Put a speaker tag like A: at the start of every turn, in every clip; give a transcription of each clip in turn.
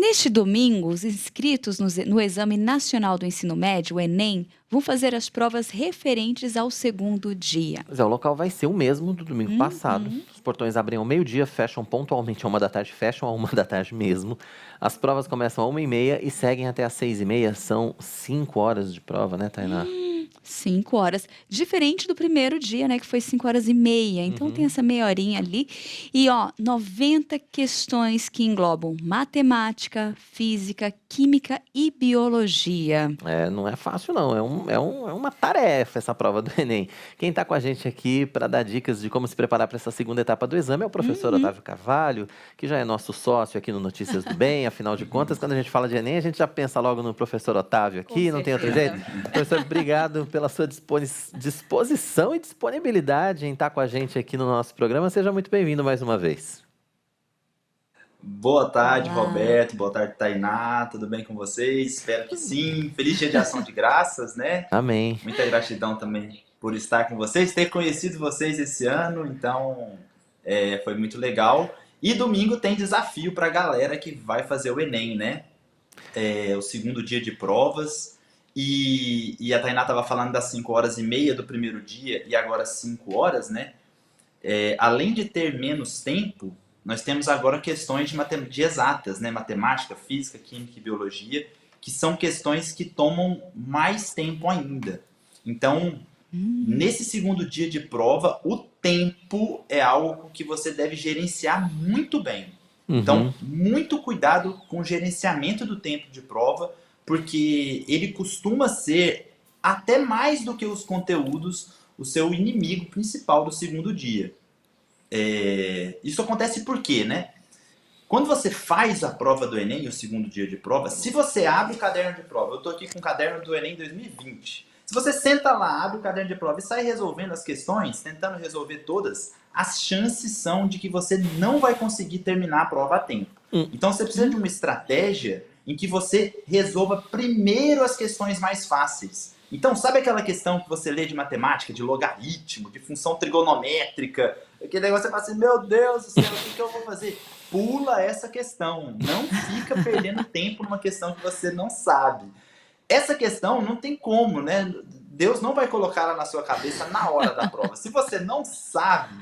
A: Neste domingo, os inscritos no Exame Nacional do Ensino Médio, o Enem, vão fazer as provas referentes ao segundo dia.
B: Pois é, o local vai ser o mesmo do domingo passado. Os portões abrem ao meio-dia, fecham pontualmente à 1 da tarde, fecham à 1 da tarde mesmo. As provas começam à 1h30 e seguem até às 6h30. São 5 horas de prova, né, Tainá?
A: 5 horas. Diferente do primeiro dia, né? Que foi 5h30. Então tem essa meia horinha ali. E, 90 questões que englobam matemática, física, química e biologia.
B: Não é fácil, não. É uma tarefa essa prova do Enem. Quem está com a gente aqui para dar dicas de como se preparar para essa segunda etapa do exame é o professor Otávio Carvalho, que já é nosso sócio aqui no Notícias do Bem. Afinal de contas, quando a gente fala de Enem, a gente já pensa logo no professor Otávio aqui, não tem outro jeito. Professor, obrigado pela sua disposição e disponibilidade em estar com a gente aqui no nosso programa. Seja muito bem-vindo mais uma vez.
C: Boa tarde,
A: Olá.
C: Roberto. Boa tarde, Tainá. Tudo bem com vocês? Espero que sim. Feliz dia de ação de graças, né?
B: Amém.
C: Muita gratidão também por estar com vocês, ter conhecido vocês esse ano, então foi muito legal. E domingo tem desafio para a galera que vai fazer o Enem, né? O segundo dia de provas. E a Tainá estava falando das 5h30 do primeiro dia e agora 5 horas, né? Além de ter menos tempo, nós temos agora questões de exatas, né? Matemática, física, química e biologia, que são questões que tomam mais tempo ainda. Então, nesse segundo dia de prova, o tempo é algo que você deve gerenciar muito bem. Então, muito cuidado com o gerenciamento do tempo de prova, porque ele costuma ser, até mais do que os conteúdos, o seu inimigo principal do segundo dia. Isso acontece por quê, né? Quando você faz a prova do Enem, o segundo dia de prova, se você abre o caderno de prova, eu estou aqui com o caderno do Enem 2020, se você senta lá, abre o caderno de prova e sai resolvendo as questões, tentando resolver todas, as chances são de que você não vai conseguir terminar a prova a tempo. Então você precisa de uma estratégia em que você resolva primeiro as questões mais fáceis. Então, sabe aquela questão que você lê de matemática, de logaritmo, de função trigonométrica, aquele negócio que você fala assim, meu Deus do céu, o que eu vou fazer? Pula essa questão, não fica perdendo tempo numa questão que você não sabe. Essa questão não tem como, né? Deus não vai colocar ela na sua cabeça na hora da prova. Se você não sabe,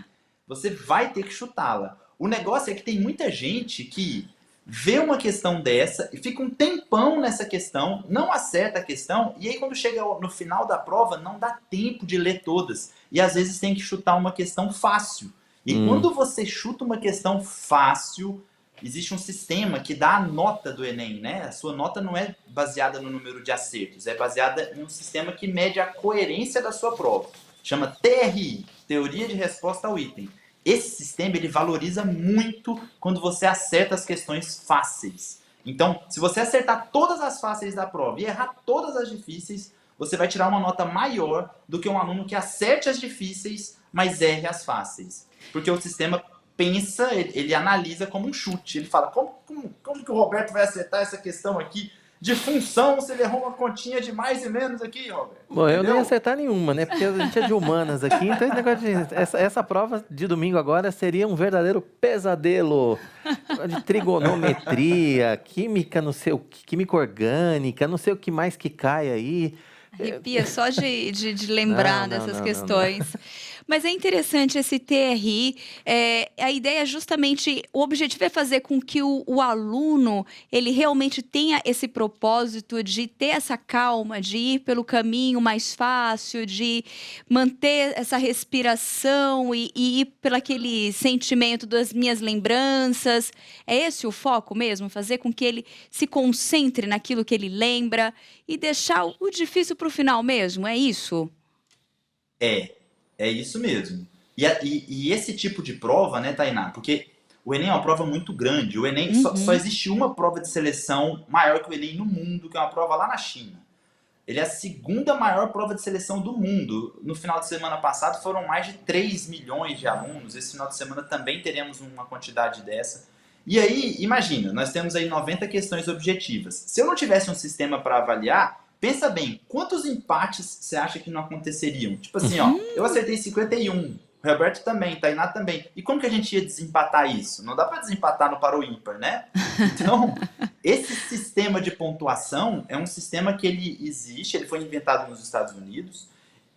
C: você vai ter que chutá-la. O negócio é que tem muita gente que vê uma questão dessa e fica um tempão nessa questão, não acerta a questão, e aí quando chega no final da prova, não dá tempo de ler todas. E às vezes tem que chutar uma questão fácil. E quando você chuta uma questão fácil, existe um sistema que dá a nota do Enem, né? A sua nota não é baseada no número de acertos, é baseada em um sistema que mede a coerência da sua prova. Chama TRI, Teoria de Resposta ao Item. Esse sistema ele valoriza muito quando você acerta as questões fáceis. Então, se você acertar todas as fáceis da prova e errar todas as difíceis, você vai tirar uma nota maior do que um aluno que acerte as difíceis, mas erre as fáceis. Porque o sistema pensa, ele analisa como um chute. Ele fala, como que o Roberto vai acertar essa questão aqui de função se ele errou uma continha de mais e menos aqui, Roberto?
B: Bom, eu não ia acertar nenhuma, né? Porque a gente é de humanas aqui, então esse negócio essa prova de domingo agora seria um verdadeiro pesadelo de trigonometria, química, não sei o que, química orgânica, não sei o que mais que cai aí.
A: Arrepia só de lembrar dessas questões. Mas é interessante esse TRI. A ideia é justamente, o objetivo é fazer com que o aluno, ele realmente tenha esse propósito de ter essa calma, de ir pelo caminho mais fácil, de manter essa respiração e ir pelo aquele sentimento das minhas lembranças. É esse o foco mesmo? Fazer com que ele se concentre naquilo que ele lembra e deixar o difícil para o final mesmo? É isso?
C: É isso mesmo. E esse tipo de prova, né, Tainá? Porque o Enem é uma prova muito grande. O Enem só existe uma prova de seleção maior que o Enem no mundo, que é uma prova lá na China. Ele é a segunda maior prova de seleção do mundo. No final de semana passado foram mais de 3 milhões de alunos. Esse final de semana também teremos uma quantidade dessa. E aí, imagina, nós temos aí 90 questões objetivas. Se eu não tivesse um sistema para avaliar, pensa bem, quantos empates você acha que não aconteceriam? Tipo assim, eu acertei 51. O Roberto também, Tainá também. E como que a gente ia desempatar isso? Não dá para desempatar no par ou ímpar, né? Então, esse sistema de pontuação é um sistema que ele existe, ele foi inventado nos Estados Unidos,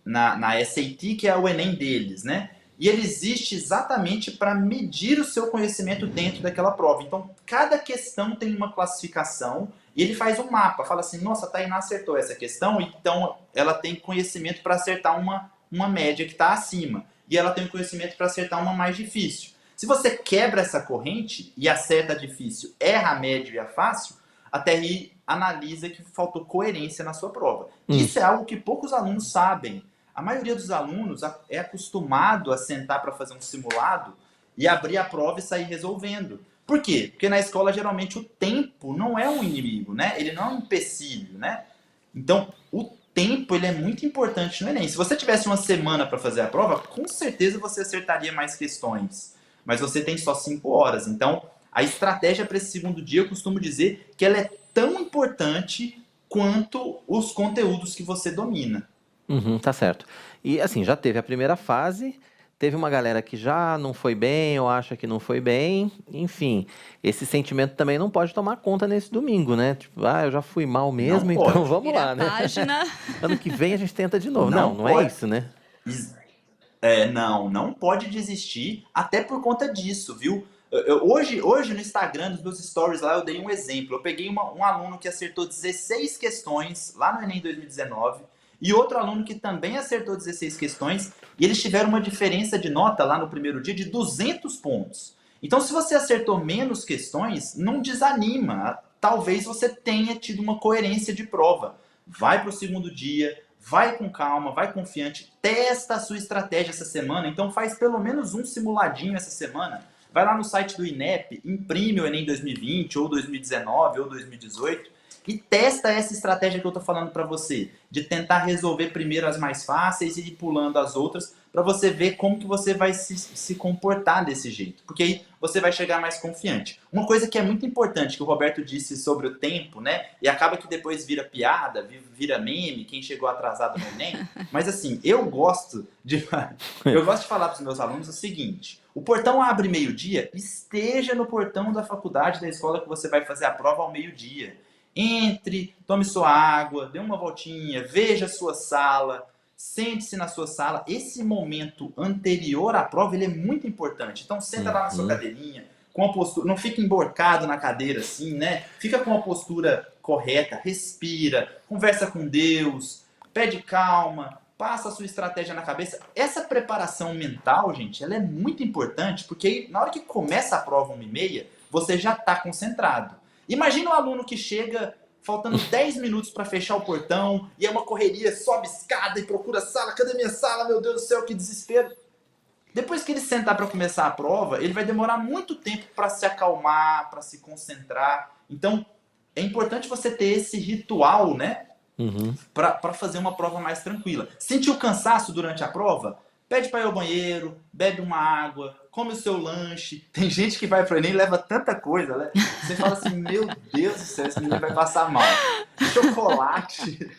C: na SAT, que é o Enem deles, né? E ele existe exatamente para medir o seu conhecimento dentro daquela prova. Então, cada questão tem uma classificação e ele faz um mapa. Fala assim, nossa, a Tainá acertou essa questão, então ela tem conhecimento para acertar uma média que está acima. E ela tem conhecimento para acertar uma mais difícil. Se você quebra essa corrente e acerta a difícil, erra a média e a fácil, a TRI analisa que faltou coerência na sua prova. Isso é algo que poucos alunos sabem. A maioria dos alunos é acostumado a sentar para fazer um simulado e abrir a prova e sair resolvendo. Por quê? Porque na escola, geralmente, o tempo não é um inimigo, né? Ele não é um empecilho, né? Então, o tempo ele é muito importante no Enem. Se você tivesse uma semana para fazer a prova, com certeza você acertaria mais questões. Mas você tem só 5 horas. Então, a estratégia para esse segundo dia, eu costumo dizer que ela é tão importante quanto os conteúdos que você domina.
B: Tá certo. E assim, já teve a primeira fase, teve uma galera que já não foi bem ou acha que não foi bem, enfim, esse sentimento também não pode tomar conta nesse domingo, né? Tipo, eu já fui mal mesmo,
C: Não
B: então
C: pode.
B: vamos
A: Vira
B: lá,
A: a
B: né?
A: página.
B: Ano que vem a gente tenta de novo.
C: Não
B: Não é
C: pode.
B: isso, né?
C: Não pode desistir, até por conta disso, viu? Hoje no Instagram, nos meus stories lá, eu dei um exemplo. Eu peguei um aluno que acertou 16 questões lá no Enem 2019 e outro aluno que também acertou 16 questões e eles tiveram uma diferença de nota lá no primeiro dia de 200 pontos. Então, se você acertou menos questões, não desanima. Talvez você tenha tido uma coerência de prova. Vai para o segundo dia, vai com calma, vai confiante, testa a sua estratégia essa semana, então faz pelo menos um simuladinho essa semana. Vai lá no site do INEP, imprime o Enem 2020, ou 2019, ou 2018 e testa essa estratégia que eu estou falando para você, de tentar resolver primeiro as mais fáceis e ir pulando as outras, para você ver como que você vai se comportar desse jeito, porque aí você vai chegar mais confiante. Uma coisa que é muito importante, que o Roberto disse sobre o tempo, né, e acaba que depois vira piada, vira meme, quem chegou atrasado no Enem, mas assim, eu gosto de falar para os meus alunos o seguinte: o portão abre meio-dia, esteja no portão da faculdade, da escola que você vai fazer a prova ao meio-dia. Entre, tome sua água, dê uma voltinha, veja a sua sala, sente-se na sua sala. Esse momento anterior à prova, ele é muito importante. Então, senta lá na sua cadeirinha, com a postura, não fica emborcado na cadeira assim, né? Fica com a postura correta, respira, conversa com Deus, pede calma, passa a sua estratégia na cabeça. Essa preparação mental, gente, ela é muito importante, porque aí, na hora que começa a prova 1h30, você já está concentrado. Imagina um aluno que chega faltando 10 minutos para fechar o portão e é uma correria, sobe escada e procura sala. Cadê minha sala? Meu Deus do céu, que desespero. Depois que ele sentar para começar a prova, ele vai demorar muito tempo para se acalmar, para se concentrar. Então, é importante você ter esse ritual, né? Para fazer uma prova mais tranquila. Sentiu cansaço durante a prova? Pede para ir ao banheiro, bebe uma água, come o seu lanche. Tem gente que vai para o Enem e leva tanta coisa, né? Você fala assim, meu Deus do céu, esse menino vai passar mal. Chocolate.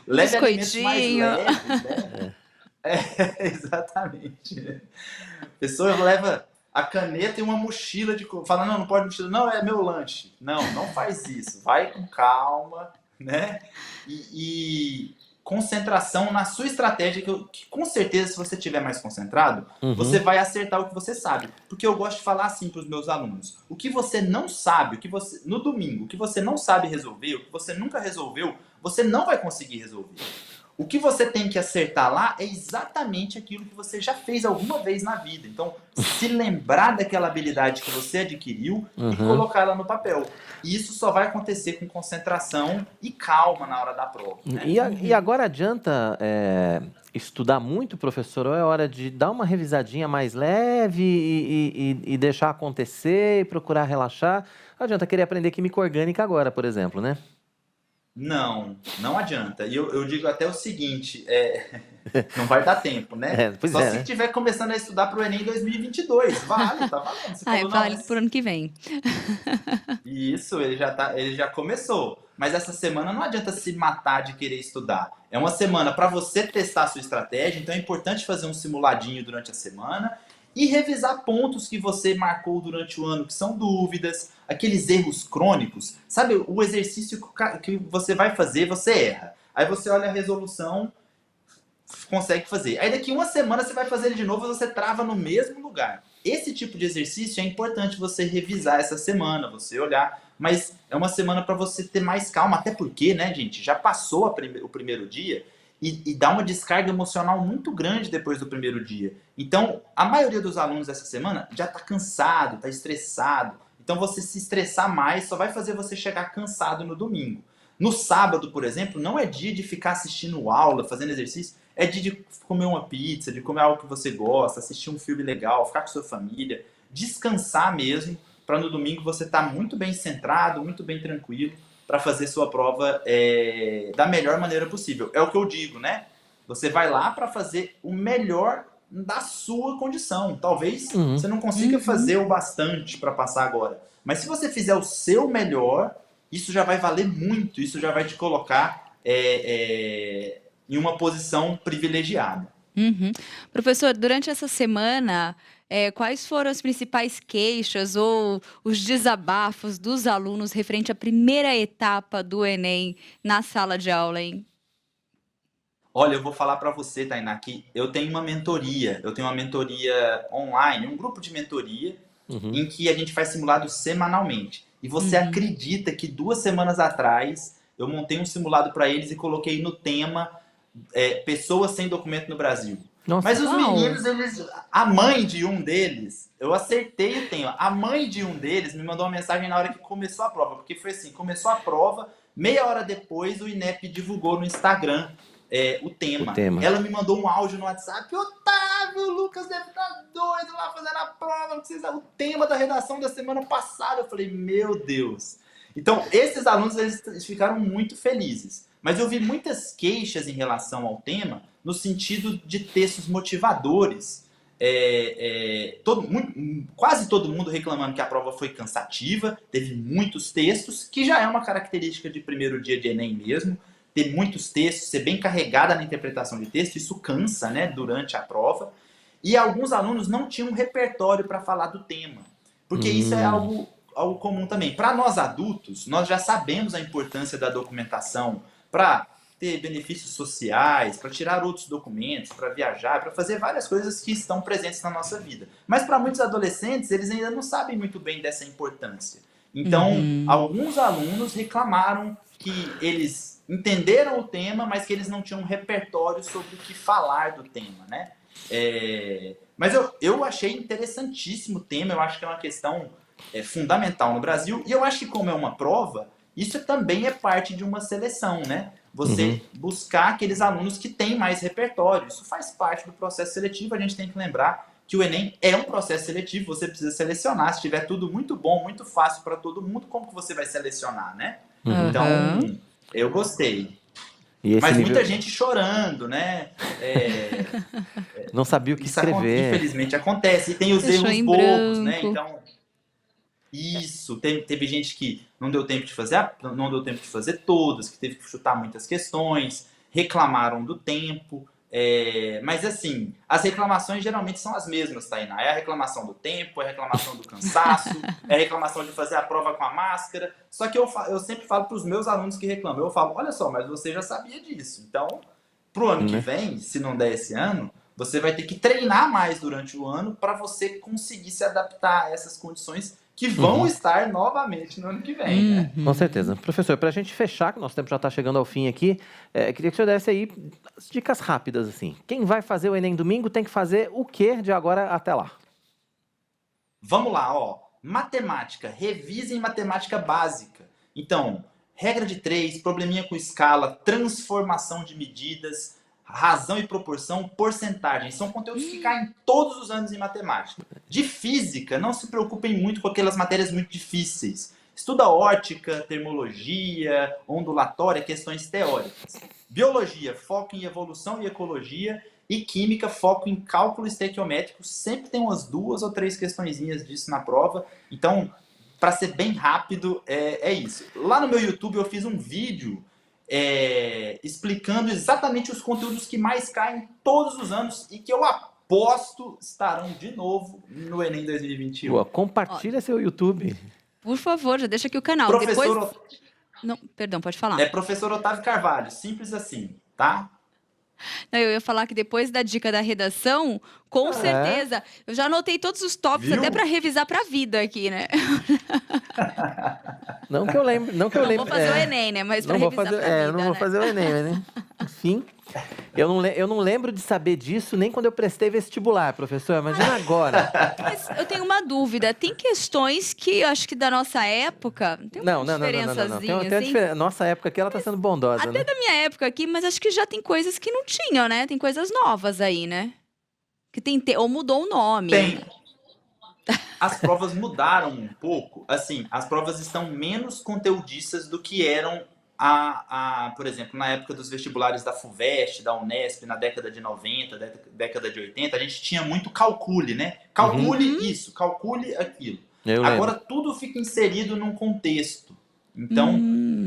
C: Leve alimentos mais leves, né? Exatamente. A pessoa leva a caneta e uma mochila de... Fala, não pode mochila. Não, é meu lanche. Não faz isso. Vai com calma, né? E concentração na sua estratégia, que com certeza, se você estiver mais concentrado, você vai acertar o que você sabe. Porque eu gosto de falar assim para os meus alunos: o que você não sabe, no domingo, o que você não sabe resolver, o que você nunca resolveu, você não vai conseguir resolver. O que você tem que acertar lá é exatamente aquilo que você já fez alguma vez na vida. Então, se lembrar daquela habilidade que você adquiriu e colocar ela no papel. E isso só vai acontecer com concentração e calma na hora da prova, né?
B: E agora adianta estudar muito, professor, ou é hora de dar uma revisadinha mais leve e deixar acontecer e procurar relaxar? Não adianta querer aprender química orgânica agora, por exemplo, né?
C: Não adianta. E eu digo até o seguinte, não vai dar tempo, né?
B: Pois
C: Só
B: é,
C: se
B: né?
C: estiver começando a estudar para o Enem 2022. Vale, tá valendo. Você
A: Ah, é
C: falou, não,
A: válido por ano que vem.
C: isso, ele já começou. Mas essa semana não adianta se matar de querer estudar. É uma semana para você testar a sua estratégia, então é importante fazer um simuladinho durante a semana e revisar pontos que você marcou durante o ano, que são dúvidas, aqueles erros crônicos. Sabe, o exercício que você vai fazer, você erra. Aí você olha a resolução, consegue fazer. Aí daqui uma semana você vai fazer ele de novo e você trava no mesmo lugar. Esse tipo de exercício é importante você revisar essa semana, você olhar, mas é uma semana para você ter mais calma, até porque, né, gente, já passou o primeiro dia e dá uma descarga emocional muito grande depois do primeiro dia. Então, a maioria dos alunos dessa semana já está cansado, está estressado. Então, você se estressar mais só vai fazer você chegar cansado no domingo. No sábado, por exemplo, não é dia de ficar assistindo aula, fazendo exercício, é dia de comer uma pizza, de comer algo que você gosta, assistir um filme legal, ficar com sua família, descansar mesmo, para no domingo você estar muito bem centrado, muito bem tranquilo, para fazer sua prova da melhor maneira possível. É o que eu digo, né? Você vai lá para fazer o melhor da sua condição. Talvez
B: Uhum.
C: você não consiga fazer o bastante para passar agora, mas se você fizer o seu melhor, isso já vai valer muito, isso já vai te colocar em uma posição privilegiada.
A: Uhum. Professor, durante essa semana, quais foram as principais queixas ou os desabafos dos alunos referente à primeira etapa do Enem na sala de aula, hein?
C: Olha, eu vou falar para você, Tainá, que eu tenho uma mentoria online, um grupo de mentoria,
B: Uhum.
C: em que a gente faz simulado semanalmente. E você
A: Uhum.
C: acredita que 2 semanas atrás eu montei um simulado para eles e coloquei no tema pessoas sem documento no Brasil.
B: Nossa.
C: Mas os
A: Uau!
C: meninos, a mãe de um deles, eu acertei o tema. A mãe de um deles me mandou uma mensagem na hora que começou a prova, porque foi assim, começou a prova, meia hora depois o INEP divulgou no Instagram o
B: O
C: tema.
B: tema.
C: Ela me mandou um áudio no WhatsApp, Otávio, o Lucas deve estar doido lá fazendo a prova, o tema da redação da semana passada. Eu falei, meu Deus. Então, esses alunos eles ficaram muito felizes. Mas eu vi muitas queixas em relação ao tema, no sentido de textos motivadores. Quase todo mundo reclamando que a prova foi cansativa, teve muitos textos, que já é uma característica de primeiro dia de Enem mesmo. Ter muitos textos, ser bem carregada na interpretação de texto, isso cansa, né, durante a prova. E alguns alunos não tinham um repertório para falar do tema, porque isso é
B: Hum.
C: algo comum também. Para nós adultos, nós já sabemos a importância da documentação para ter benefícios sociais, para tirar outros documentos, para viajar, para fazer várias coisas que estão presentes na nossa vida. Mas para muitos adolescentes, eles ainda não sabem muito bem dessa importância. Então,
A: Uhum.
C: alguns alunos reclamaram que eles entenderam o tema, mas que eles não tinham um repertório sobre o que falar do tema, né? Mas eu achei interessantíssimo o tema, eu acho que é uma questão fundamental no Brasil, e eu acho que como é uma prova, isso também é parte de uma seleção, né?
B: Uhum.
C: Você buscar aqueles alunos que têm mais repertório, isso faz parte do processo seletivo, a gente tem que lembrar que o Enem é um processo seletivo, você precisa selecionar, se tiver tudo muito bom, muito fácil para todo mundo, como que você vai selecionar, né?
B: Uhum.
C: Então,
A: Aham.
C: eu gostei.
B: E esse
C: Mas muita
B: nível.
C: gente chorando, né?
B: Não sabia o que
C: Isso
B: escrever.
C: infelizmente acontece. E tem os
A: Deixou
C: erros
A: em
C: bobos, né?
A: branco.
C: Então, isso. Teve gente que não deu tempo de fazer, não deu tempo de fazer todas, que teve que chutar muitas questões, reclamaram do tempo. Mas assim, as reclamações geralmente são as mesmas, Tainá. É a reclamação do tempo, é a reclamação do cansaço, é a reclamação de fazer a prova com a máscara. Só que eu sempre falo para os meus alunos que reclamam, eu falo, olha só, mas você já sabia disso. Então, pro ano que
B: Né?
C: vem, se não der esse ano, você vai ter que treinar mais durante o ano para você conseguir se adaptar a essas condições que vão
B: Uhum.
C: estar novamente no ano que vem, né?
B: Com certeza. Professor, para a gente fechar, que nosso tempo já está chegando ao fim aqui, queria que o senhor desse aí as dicas rápidas, assim. Quem vai fazer o Enem domingo tem que fazer o quê de agora até lá?
C: Vamos lá, ó. Matemática. Revisem matemática básica. Então, regra de 3, probleminha com escala, transformação de medidas, razão e proporção, porcentagem. São conteúdos que caem todos os anos em matemática. De física, não se preocupem muito com aquelas matérias muito difíceis. Estuda ótica, termologia, ondulatória, questões teóricas. Biologia, foco em evolução e ecologia. E química, foco em cálculo estequiométrico. Sempre tem umas 2 ou 3 questõezinhas disso na prova. Então, para ser bem rápido, é isso. Lá no meu YouTube eu fiz um vídeo explicando exatamente os conteúdos que mais caem todos os anos e que eu aposto estarão de novo no Enem 2021.
B: Boa, compartilha seu YouTube.
A: Por favor, já deixa aqui o canal.
C: Professor,
A: Depois... Não, perdão, pode falar.
C: Professor Otávio Carvalho, simples assim, tá?
A: Não, eu ia falar que depois da dica da redação, com certeza, eu já anotei todos os tópicos,
C: Viu?
A: até para revisar para a vida aqui, né?
B: Não que eu lembre. Não
A: vou fazer o Enem, né? Mas para revisar pra vida,
B: eu não vou
A: né?
B: fazer o Enem, né? Enfim, eu não lembro de saber disso nem quando eu prestei vestibular, professor. Imagina agora.
A: Mas eu tenho uma dúvida. Tem questões que eu acho que da nossa época tem uma
B: Não.
A: diferençazinha,
B: Tem uma
A: assim.
B: diferença. Nossa época aqui, ela tá sendo bondosa,
A: Até
B: né?
A: da minha época aqui, mas acho que já tem coisas que não tinham, né? Tem coisas novas aí, né? Que tem ou mudou o nome.
C: Tem. As provas mudaram um pouco. Assim, as provas estão menos conteudistas do que eram, por exemplo, na época dos vestibulares da FUVEST, da Unesp, na década de 90, década de 80, a gente tinha muito calcule, né? Calcule isso, calcule aquilo. Agora tudo fica inserido num contexto. Então,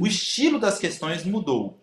C: o estilo das questões mudou.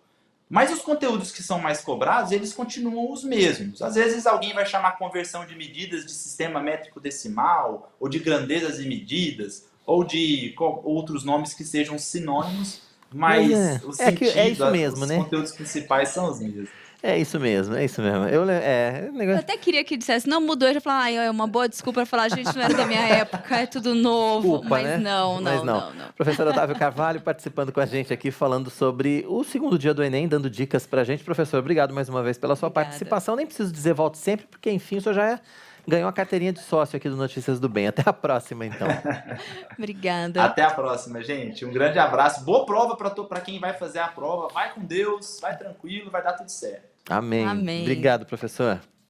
C: Mas os conteúdos que são mais cobrados, eles continuam os mesmos. Às vezes alguém vai chamar conversão de medidas de sistema métrico decimal, ou de grandezas e medidas, ou de outros nomes que sejam sinônimos, mas o sentido,
B: isso mesmo,
C: os
B: né?
C: conteúdos principais são os mesmos.
B: É isso mesmo.
A: Eu até queria que dissesse, não mudou, eu já falava, é uma boa desculpa para falar, gente, não era da minha época, é tudo novo.
B: Desculpa,
A: mas
B: né?
A: não.
B: Professor Otávio Carvalho participando com a gente aqui, falando sobre o segundo dia do Enem, dando dicas pra gente. Professor, obrigado mais uma vez pela sua participação. Nem preciso dizer volte sempre, porque enfim, o senhor já ganhou a carteirinha de sócio aqui do Notícias do Bem. Até a próxima, então.
A: Obrigada.
C: Até a próxima, gente. Um grande abraço. Boa prova para quem vai fazer a prova. Vai com Deus, vai tranquilo, vai dar tudo certo.
B: Amém. Obrigado, professor.